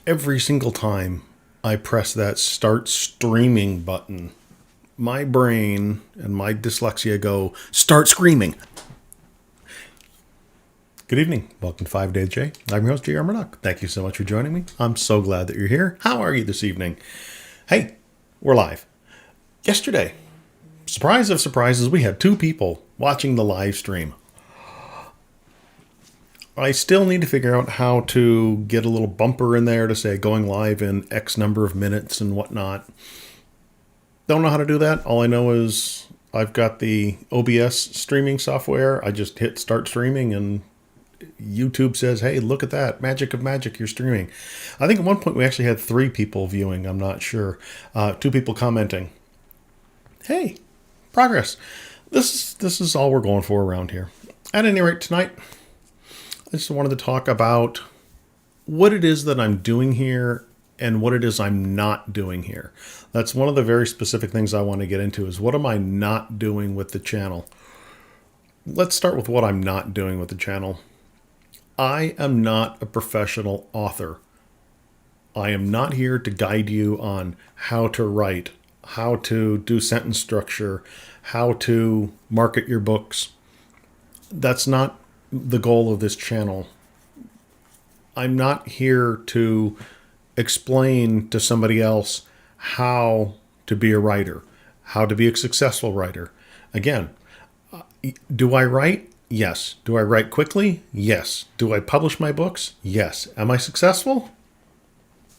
Every single time I press that start streaming button, my brain and my dyslexia go, start screaming. Good evening. Welcome to 5 Day J. I'm your host, J.R. Murdock. Thank you so much for joining me. I'm so glad that you're here. How are you this evening? Hey, we're live. Yesterday, surprise of surprises, we had 2 people watching the live stream. I still need to figure out how to get a little bumper in there to say going live in X number of minutes and whatnot. Don't know how to do that. All I know is I've got the OBS streaming software. I just hit start streaming and YouTube says, hey, look at that. Magic of magic, you're streaming. I think at one point we actually had 3 people viewing. I'm not sure. 2 people commenting. Hey, progress. This is all we're going for around here. At any rate, tonight, I just wanted to talk about what it is that I'm doing here and what it is I'm not doing here. That's one of the very specific things I want to get into is what am I not doing with the channel? Let's start with what I'm not doing with the channel. I am not a professional author. I am not here to guide you on how to write, how to do sentence structure, how to market your books. That's not the goal of this channel. I'm not here to explain to somebody else how to be a writer, how to be a successful writer. Again, do I write? Yes. Do I write quickly? Yes. Do I publish my books? Yes. Am I successful?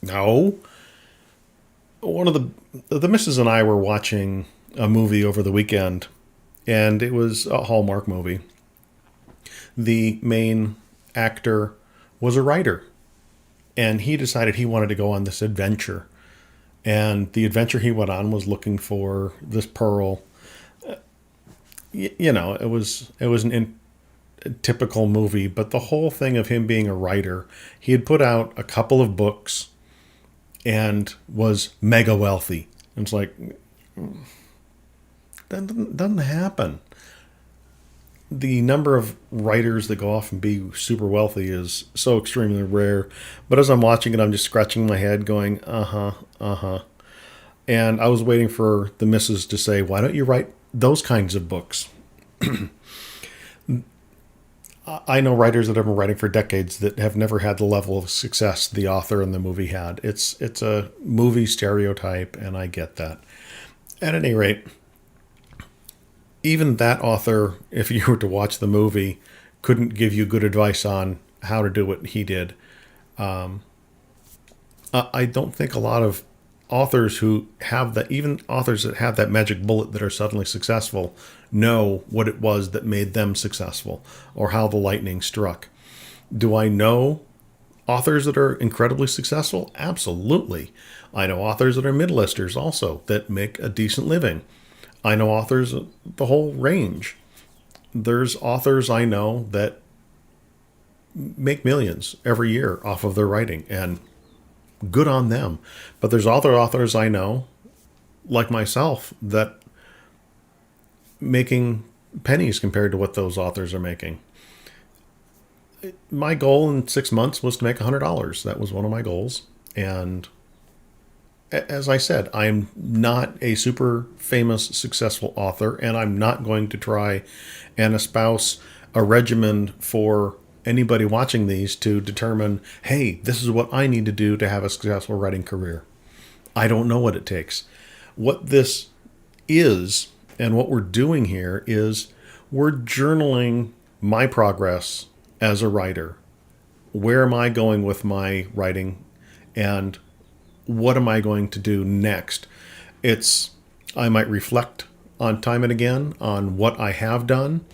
No. One of the missus and I were watching a movie over the weekend, and it was a Hallmark movie. The main actor was a writer, and he decided he wanted to go on this adventure. And the adventure he went on was looking for this pearl. It was a typical movie, but the whole thing of him being a writer, he had put out a couple of books and was mega wealthy. And it's like, that doesn't happen. The number of writers that go off and be super wealthy is so extremely rare. But as I'm watching it, I'm just scratching my head going, And I was waiting for the missus to say, why don't you write those kinds of books? I know writers that have been writing for decades that have never had the level of success the author in the movie had. It's a movie stereotype, and I get that. At any rate, even that author, if you were to watch the movie, couldn't give you good advice on how to do what he did. I don't think a lot of authors who have that, even authors that have that magic bullet that are suddenly successful, know what it was that made them successful or how the lightning struck. Do I know authors that are incredibly successful? Absolutely. I know authors that are mid-listers also that make a decent living. I know authors, the whole range. There's authors I know that make millions every year off of their writing, and good on them. But there's other authors I know, like myself, that making pennies compared to what those authors are making. My goal in 6 months was to make $100. That was one of my goals. And as I said, I'm not a super famous, successful author, and I'm not going to try and espouse a regimen for anybody watching these to determine, hey, this is what I need to do to have a successful writing career. I don't know what it takes. What this is, and what we're doing here, is we're journaling my progress as a writer. Where am I going with my writing, and what am I going to do next? I might reflect on time and again on what I have done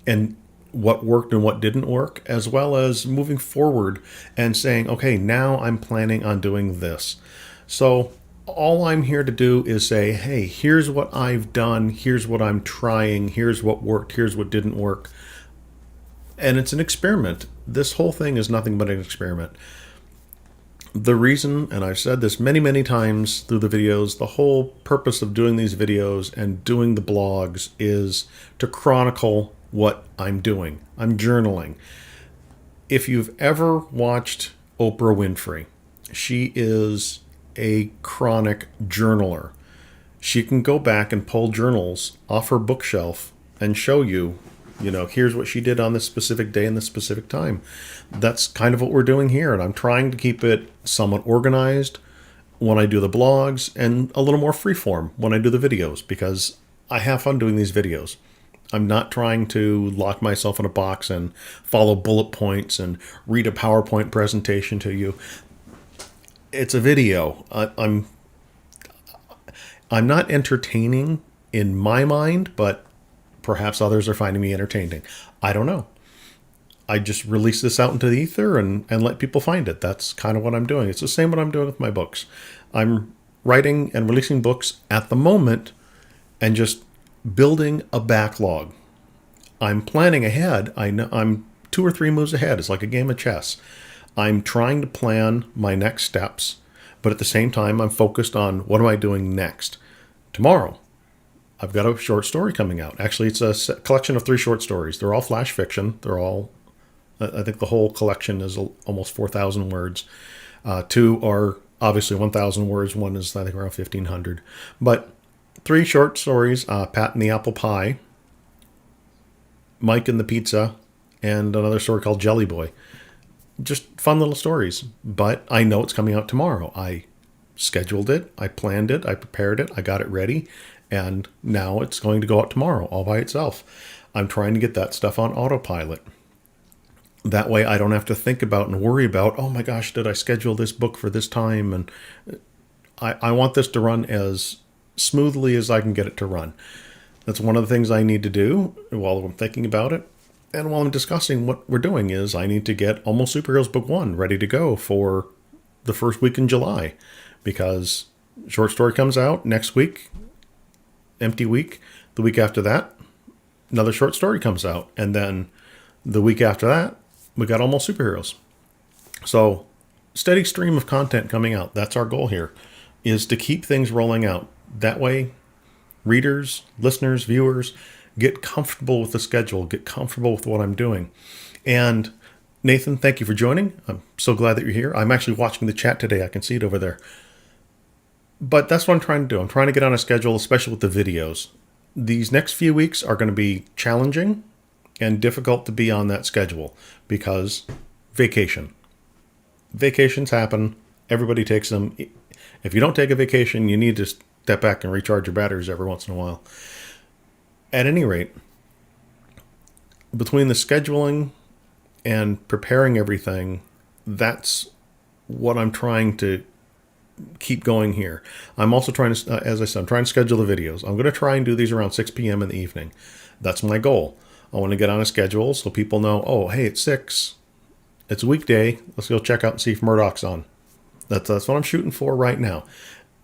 and what worked and what didn't work, as well as moving forward and saying, okay, now I'm planning on doing this. So all I'm here to do is say, hey, here's what I've done, here's what I'm trying, here's what worked, here's what didn't work. And it's an experiment. This whole thing is nothing but an experiment. The reason, and I've said this many, many times through the videos, the whole purpose of doing these videos and doing the blogs is to chronicle what I'm doing. I'm journaling. If you've ever watched Oprah Winfrey, She is a chronic journaler. She can go back and pull journals off her bookshelf and show you, here's what she did on this specific day and this specific time. That's kind of what we're doing here. And I'm trying to keep it somewhat organized when I do the blogs and a little more freeform when I do the videos, because I have fun doing these videos. I'm not trying to lock myself in a box and follow bullet points and read a PowerPoint presentation to you. It's a video. I'm not entertaining in my mind, but perhaps others are finding me entertaining. I don't know. I just release this out into the ether and let people find it. That's kind of what I'm doing. It's the same what I'm doing with my books. I'm writing and releasing books at the moment and just building a backlog. I'm planning ahead. I know I'm 2 or 3 moves ahead. It's like a game of chess. I'm trying to plan my next steps, but at the same time, I'm focused on what am I doing next. Tomorrow, I've got a short story coming out. Actually, it's a collection of 3 short stories. They're all flash fiction. I think the whole collection is almost 4,000 words. 2 are obviously 1,000 words. One is, I think, around 1,500. But 3 short stories, Pat and the Apple Pie, Mike and the Pizza, and another story called Jelly Boy. Just fun little stories. But I know it's coming out tomorrow. I scheduled it, I planned it, I prepared it, I got it ready, and now it's going to go out tomorrow all by itself. I'm trying to get that stuff on autopilot. That way I don't have to think about and worry about, oh my gosh, did I schedule this book for this time? And I want this to run as smoothly as I can get it to run. That's one of the things I need to do while I'm thinking about it. And while I'm discussing what we're doing is I need to get Almost Superheroes Book 1 ready to go for the first week in July, because short story comes out next week, empty week. The week after that, another short story comes out. And then the week after that, we got Almost Superheroes. So steady stream of content coming out. That's our goal here, is to keep things rolling out. That way, readers, listeners, viewers get comfortable with the schedule, get comfortable with what I'm doing. And Nathan, thank you for joining. I'm so glad that you're here. I'm actually watching the chat today. I can see it over there. But that's what I'm trying to do. I'm trying to get on a schedule, especially with the videos. These next few weeks are going to be challenging and difficult to be on that schedule because vacation. Vacations happen. Everybody takes them. If you don't take a vacation, you need to step back and recharge your batteries every once in a while. At any rate, between the scheduling and preparing everything, that's what I'm trying to keep going here. I'm also trying to, as I said, I'm trying to schedule the videos. I'm going to try and do these around 6 p.m. in the evening. That's my goal. I want to get on a schedule so people know, oh, hey, it's 6. It's a weekday. Let's go check out and see if Murdock's on. That's what I'm shooting for right now.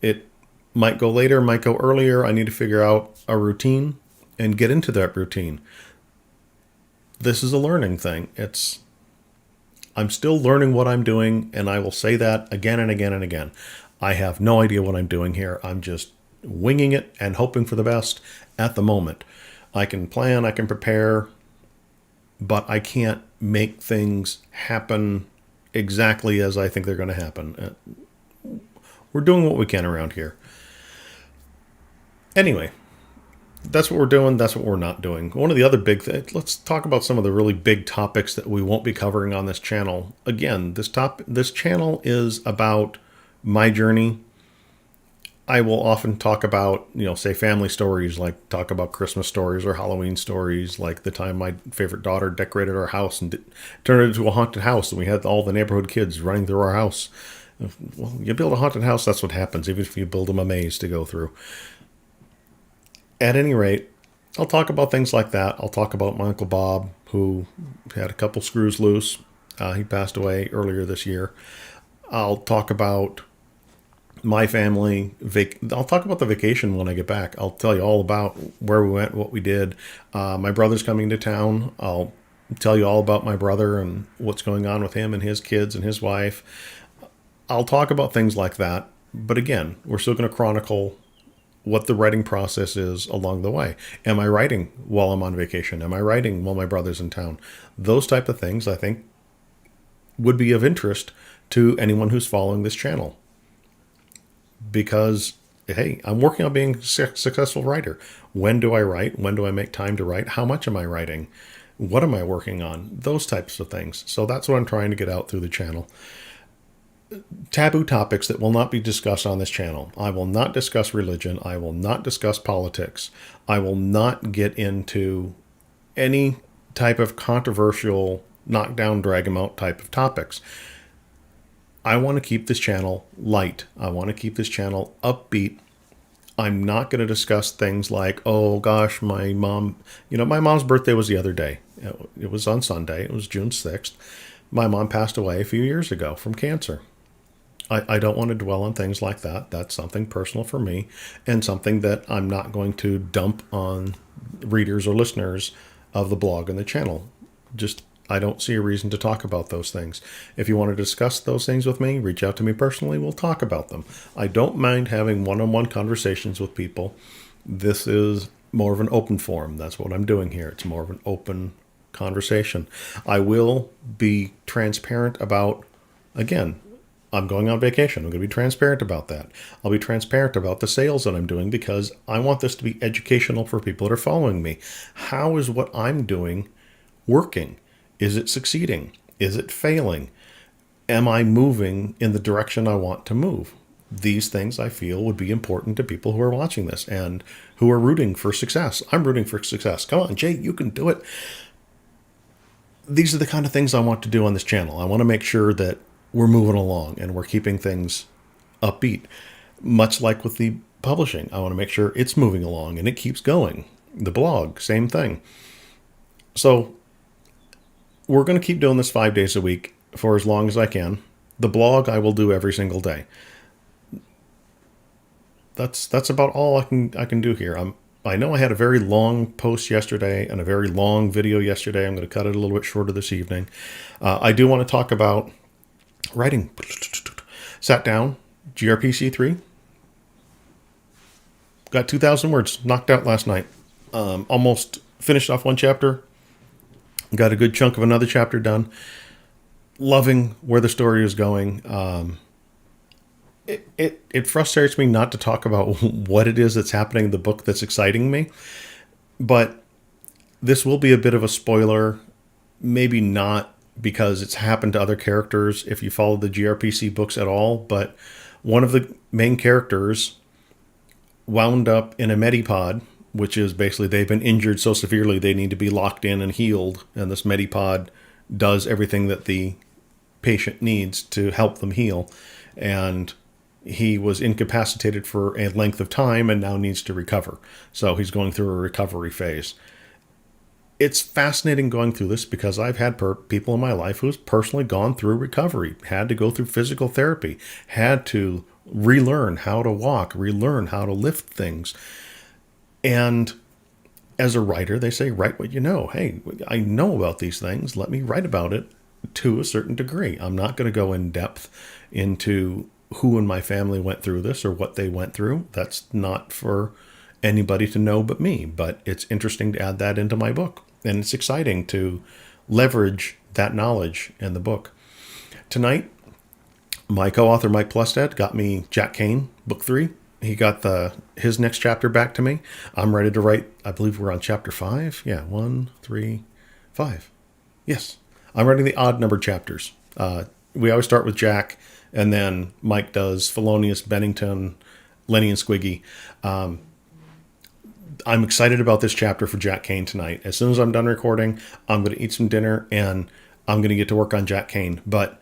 It might go later, might go earlier. I need to figure out a routine and get into that routine. This is a learning thing. I'm still learning what I'm doing, and I will say that again and again and again. I have no idea what I'm doing here. I'm just winging it and hoping for the best at the moment. I can plan, I can prepare, but I can't make things happen exactly as I think they're going to happen. We're doing what we can around here. Anyway, that's what we're doing. That's what we're not doing. One of the other big things, let's talk about some of the really big topics that we won't be covering on this channel. Again, this channel is about my journey. I will often talk about, say family stories, like talk about Christmas stories or Halloween stories, like the time my favorite daughter decorated our house and turned it into a haunted house, and we had all the neighborhood kids running through our house. Well, you build a haunted house, that's what happens, even if you build them a maze to go through. At any rate, I'll talk about things like that. I'll talk about my Uncle Bob, who had a couple screws loose. He passed away earlier this year. I'll talk about my family. I'll talk about the vacation when I get back. I'll tell you all about where we went, what we did. My brother's coming to town. I'll tell you all about my brother and what's going on with him and his kids and his wife. I'll talk about things like that. But again, we're still going to chronicle what the writing process is along the way. Am I writing while I'm on vacation? Am I writing while my brother's in town? Those type of things, I think, would be of interest to anyone who's following this channel. Because, hey, I'm working on being a successful writer. When do I write? When do I make time to write? How much am I writing? What am I working on? Those types of things. So that's what I'm trying to get out through the channel. Taboo topics that will not be discussed on this channel. I will not discuss religion. I will not discuss politics. I will not get into any type of controversial knockdown, drag 'em out type of topics. I want to keep this channel light. I want to keep this channel upbeat. I'm not going to discuss things like, oh gosh, my mom, my mom's birthday was the other day. It was on Sunday. It was June 6th. My mom passed away a few years ago from cancer. I don't want to dwell on things like that. That's something personal for me and something that I'm not going to dump on readers or listeners of the blog and the channel. I don't see a reason to talk about those things. If you want to discuss those things with me, reach out to me personally. We'll talk about them. I don't mind having one-on-one conversations with people. This is more of an open forum. That's what I'm doing here. It's more of an open conversation. I will be transparent about, again, I'm going on vacation. I'm going to be transparent about that. I'll be transparent about the sales that I'm doing because I want this to be educational for people that are following me. How is what I'm doing working? Is it succeeding? Is it failing? Am I moving in the direction I want to move? These things I feel would be important to people who are watching this and who are rooting for success. I'm rooting for success. Come on, Jay, you can do it. These are the kind of things I want to do on this channel. I want to make sure that we're moving along and we're keeping things upbeat. Much like with the publishing, I want to make sure it's moving along and it keeps going. The blog, same thing. So we're going to keep doing this 5 days a week for as long as I can. The blog I will do every single day. That's about all I can do here. I know I had a very long post yesterday and a very long video yesterday. I'm going to cut it a little bit shorter this evening. I do want to talk about writing. Sat down, gRPC3. Got 2,000 words knocked out last night. Almost finished off one chapter. Got a good chunk of another chapter done. Loving where the story is going. It frustrates me not to talk about what it is that's happening in the book that's exciting me. But this will be a bit of a spoiler. Maybe not because it's happened to other characters if you follow the gRPC books at all. But one of the main characters wound up in a Medipod, which is basically they've been injured so severely they need to be locked in and healed. And this Medipod does everything that the patient needs to help them heal. And he was incapacitated for a length of time and now needs to recover. So he's going through a recovery phase. It's fascinating going through this because I've had people in my life who's personally gone through recovery, had to go through physical therapy, had to relearn how to walk, relearn how to lift things. And as a writer, they say, write what you know. Hey, I know about these things. Let me write about it to a certain degree. I'm not going to go in depth into who in my family went through this or what they went through. That's not for anybody to know but me. But it's interesting to add that into my book. And it's exciting to leverage that knowledge in the book. Tonight, my co-author Mike Plustad got me Jack Kane, book 3. He got his next chapter back to me. I'm ready to write. I believe we're on chapter 5. Yeah, 1, 3, 5. Yes. I'm writing the odd number chapters. We always start with Jack, and then Mike does Felonious, Bennington, Lenny, and Squiggy. I'm excited about this chapter for Jack Kane tonight. As soon as I'm done recording, I'm going to eat some dinner, and I'm going to get to work on Jack Kane. But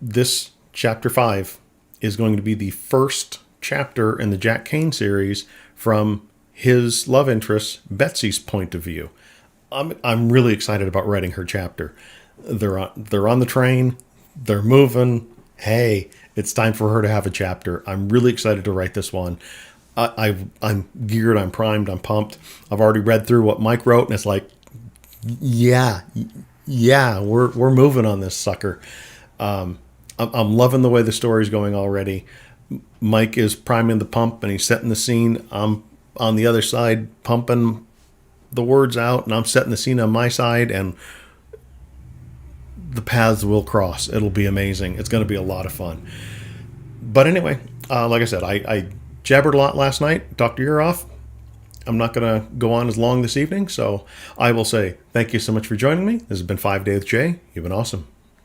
this chapter 5 is going to be the first chapter in the Jack Kane series from his love interest, Betsy's point of view. I'm really excited about writing her chapter. They're on the train. They're moving. Hey, it's time for her to have a chapter. I'm really excited to write this one. I'm geared. I'm primed. I'm pumped. I've already read through what Mike wrote, and it's like, yeah, we're moving on this sucker. I'm loving the way the story's going already. Mike is priming the pump, and he's setting the scene. I'm on the other side, pumping the words out, and I'm setting the scene on my side, and the paths will cross. It'll be amazing. It's going to be a lot of fun. But anyway, like I said, I jabbered a lot last night. Talked your ear off. I'm not going to go on as long this evening, so I will say thank you so much for joining me. This has been 5 Day with Jay. You've been awesome.